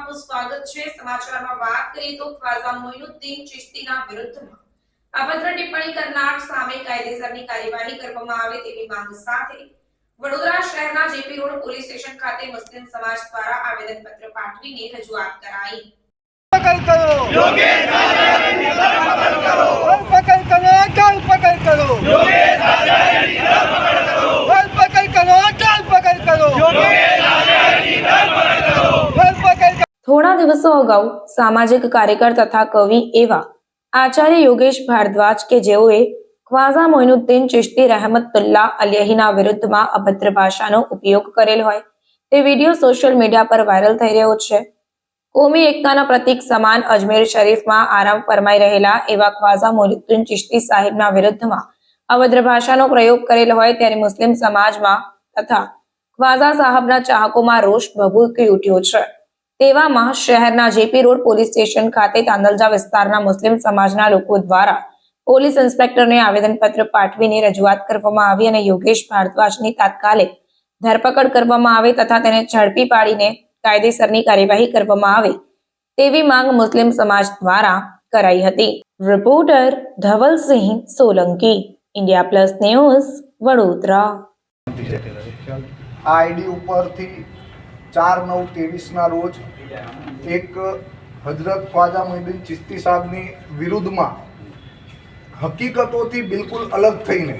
આપનું સ્વાગત છે। સમાચારમાં વાત કરીએ તો ખ્વાજા મોઇનુદ્દીન ચિશ્તીના વિરુદ્ધમાં અભદ્ર ટિપ્પણી કરનાર સામે કાયદેસરની કાર્યવાહી કરવામાં આવે તેવી માંગ સાથે વડોદરા શહેરના જેપી રોડ પોલીસ સ્ટેશન ખાતે મુસ્લિમ સમાજ દ્વારા આવેદનપત્ર પાઠવીને રજૂઆત કરાઈ। થોડા દિવસો અગાઉ સામાજિક કાર્યકર તથા કવિ એવા આચાર્ય યોગેશ ભારદ્વાજ કે જેઓએ ખ્વાજા મોઇનુદ્દીન ચિશ્તી રહેમતુલ્લાહ અલૈહીના વિરુદ્ધમાં અભદ્ર ભાષાનો ઉપયોગ કરેલ હોય તે વિડીયો સોશિયલ મીડિયા પર વાયરલ થઈ રહ્યો છે। કોમી એકતાના પ્રતીક સમાન અજમેર શરીફમાં આરામ ફરમાઈ રહેલા એવા ખ્વાજા મોઇનુદ્દીન ચિશ્તી સાહેબના વિરુદ્ધમાં અભદ્ર ભાષાનો પ્રયોગ કરેલ હોય ત્યારે મુસ્લિમ સમાજમાં તથા ખ્વાજા સાહેબના ચાહકોમાં રોષ ભભૂકી ઉઠ્યો છે। તેવામાં શહેરના જેપી રોડ પોલીસ સ્ટેશન ખાતે તાંદલજા વિસ્તારના મુસ્લિમ સમાજના લોકો દ્વારા પોલીસ ઇન્સ્પેક્ટરને આવેદનપત્ર પાઠવીને રજૂઆત કરવામાં આવી અને યોગેશ ભારદ્વાજની તાત્કાલિક ધરપકડ કરવામાં આવે તથા તેને ઝડપી પાડીને કાયદેસરની કાર્યવાહી કરવામાં આવે તેવી માંગ મુસ્લિમ સમાજ દ્વારા કરાઈ હતી। Reporter Dhavalsinh Solanki, India plus news, Vadodara. ID ઉપરથી 4/9/23 રોજ એક હજરત ખ્વાજા મોઇનુદ્દીન ચિશ્તી સાહેબની વિરુદ્ધમાં હકીકતોથી બિલકુલ અલગ થઈને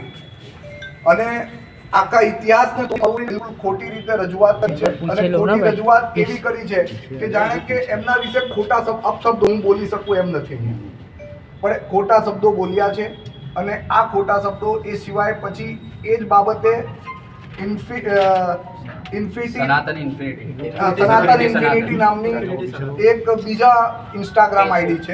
અને આખા ઇતિહાસને તો બિલકુલ ખોટી રીતે રજૂઆત કરી છે અને ખોટી રજૂઆત એવી કરી છે કે જાણે કે એમના વિશે ખોટા અપશબ્દો હું બોલી શકું એમ નથી, પણ ખોટા શબ્દો બોલ્યા છે અને આ ખોટા શબ્દો એ સિવાય પછી એ જ બાબતે સનાતન ઇન્ફિનિટી નામની એક બીજા ઇન્સ્ટાગ્રામ આઈડી છે